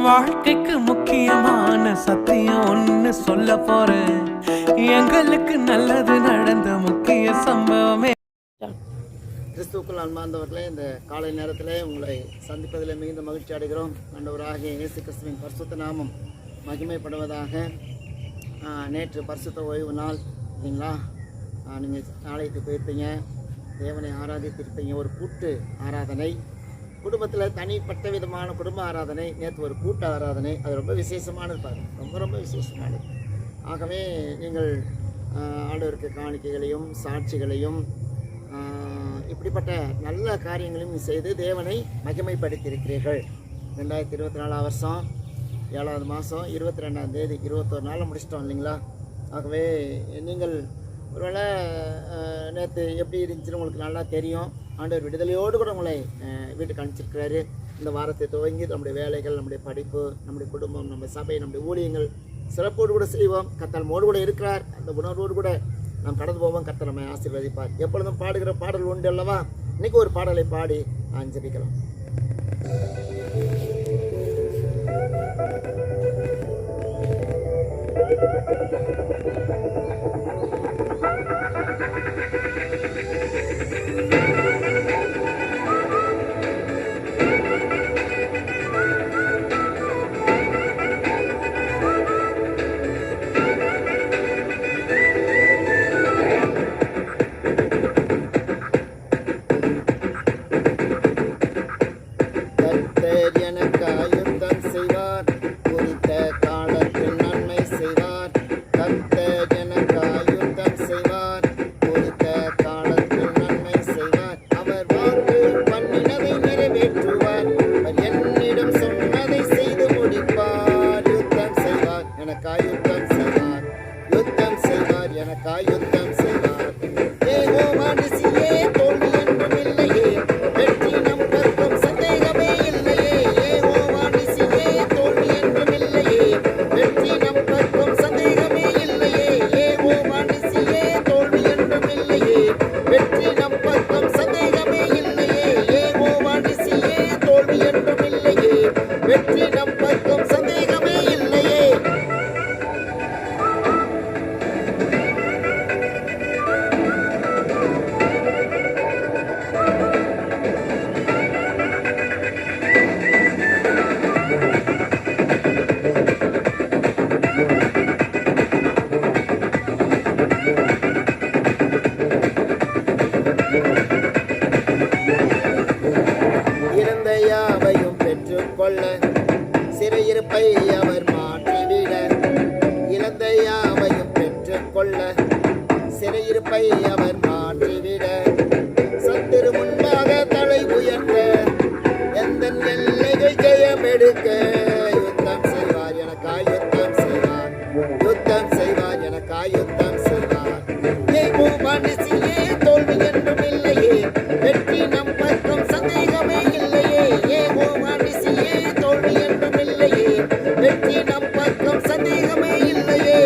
வாழ்க்கைக்கு முக்கியமான சத்தியம் ஒன்னு சொல்ல போறேன். எங்களுக்கு நல்லது நடந்த முக்கிய சம்பவமே. கிறிஸ்துவுக்குள் அன்பார்ந்தவர்களே, இந்த காலை நேரத்திலே உங்களை சந்திப்பதில் மிகுந்த மகிழ்ச்சி அடைகிறோம். ஆண்டவராகிய இயேசு கிறிஸ்துவின் பரிசுத்த நாமம் மகிமைப்படுவதாக. நேற்று பரிசுத்த ஓய்வு நாள் இல்லைங்களா? நீங்கள் நாளைக்கு போயிருப்பீங்க, தேவனை ஆராதித்திருப்பீங்க. ஒரு கூட்டு ஆராதனை, குடும்பத்தில் தனிப்பட்ட விதமான குடும்ப ஆராதனை. நேற்று ஒரு கூட்டு ஆராதனை, அது ரொம்ப விசேஷமானது பாருங்கள், ரொம்ப ரொம்ப விசேஷமானது. ஆகவே நீங்கள் ஆண்டவருக்கு காணிக்கைகளையும் சாட்சிகளையும் இப்படிப்பட்ட நல்ல காரியங்களையும் செய்து தேவனை மகிமைப்படுத்தியிருக்கிறீர்கள். 2024 வருஷம் 7வது மாதம் 22ஆம் தேதி 21 நாளில் முடிச்சிட்டோம் இல்லைங்களா? ஆகவே நீங்கள் ஒருவேளை நேற்று எப்படி இருந்துச்சுன்னு உங்களுக்கு நல்லா தெரியும். ஆண்டவர் விடுதலையோடு கூட உங்களை வீட்டுக்கு அனுப்பிச்சிருக்கிறாரு. இந்த வாரத்தை துவங்கி நம்முடைய வேலைகள், நம்முடைய படிப்பு, நம்முடைய குடும்பம், நம்ம சபை, நம்முடைய ஊழியங்கள் சிறப்போடு கூட செய்வோம். கர்த்தர் நம்மோடு கூட இருக்கிறார். அந்த உணர்வோடு கூட நாம் கடந்து போவோம். கர்த்தர் நம்மை ஆசீர்வதிப்பார். எப்பொழுதும் பாடுகிற பாடல் உண்டு அல்லவா? இன்னைக்கு ஒரு பாடலை பாடி ஜெபிக்கலாம். சிறையிருப்பை அவர் மாற்றிவிட, இழந்த யாவையும் பெற்றுக்கொள்ள சிறையிருப்பை அவர் மாற்றிவிட, சத்துரு முன்பாக தலை உயர்த்த எந்த எல்லைகள் ஜெயம் எடுக்க யுத்தம் செய்வார், எனக்காய் யுத்தம் செய்வார், யுத்தம் செய்வார், எனக்காய் யுத்தம் செய்வார். மனுஷியே தோல்வி என்றும் இல்லையே, வெற்றி நம் பக்கம் சந்தேகமே இல்லையே. ஏகோ மனுஷியே தோல்வி என்றும் இல்லையே, வெற்றி நம் பக்கம் சந்தேகமே இல்லையே.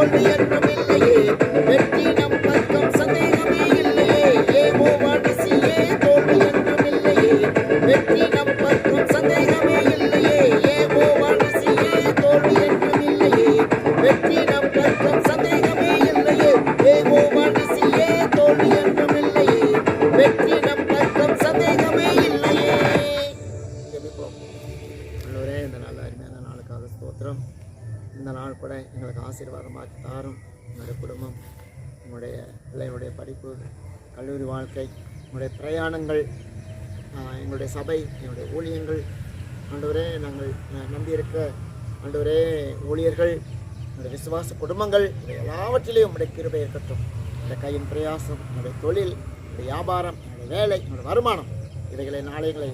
தோல்வி என்றும் இல்லையே, வெற்றி நம் பக்கம் சந்தேகமே இல்லையே. யெகோவா நிசியே, தோல்வி என்றும் இல்லையே, வெற்றி நம் பக்கம் சந்தேகமே இல்லையே. யெகோவா நிசியே, தோல்வி என்றும் இல்லையே, வெற்றி நம் பக்கம் சந்தேகமே இல்லையே. யெகோவா நிசியே, தோல்வி என்றும் இல்லையே, வெற்றி நம் பக்கம் சந்தேகமே இல்லையே. ஜெபிப்போம். ஆண்டவரே, இந்த நல்ல அருமையான நாளுக்காக ஸ்தோத்திரம். இந்த நாள் கூட எங்களுக்கு ஆசீர்வாதமாக்கி தாரும். என்னுடைய குடும்பம், உங்களுடைய பிள்ளைகளுடைய படிப்பு, கல்லூரி வாழ்க்கை, உங்களுடைய பிரயாணங்கள், எங்களுடைய சபை, என்னுடைய ஊழியங்கள், ஆண்டவரே நாங்கள் நம்பியிருக்க ஆண்டவரே ஊழியர்கள், என்னுடைய விசுவாச குடும்பங்கள், இவை எல்லாவற்றிலையும் உங்களுடைய கிருபை இருக்கட்டும். என்னுடைய கையின் பிரயாசம், என்னுடைய தொழில், என்னுடைய வியாபாரம், என்னுடைய வேலை, என்னுடைய வருமானம், இவைகளை நாளைகளை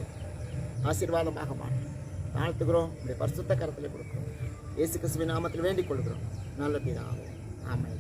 ஆசீர்வாதமாக மாற்றும் தாழ்த்துகிறோம். உடைய பரிசுத்த கரத்தில் கொடுக்கிறோம். இயேசு கிறிஸ்துவின் நாமத்தில் வேண்டிக் கொள்கிறோம். நல்ல பிதாவே, ஆமென்.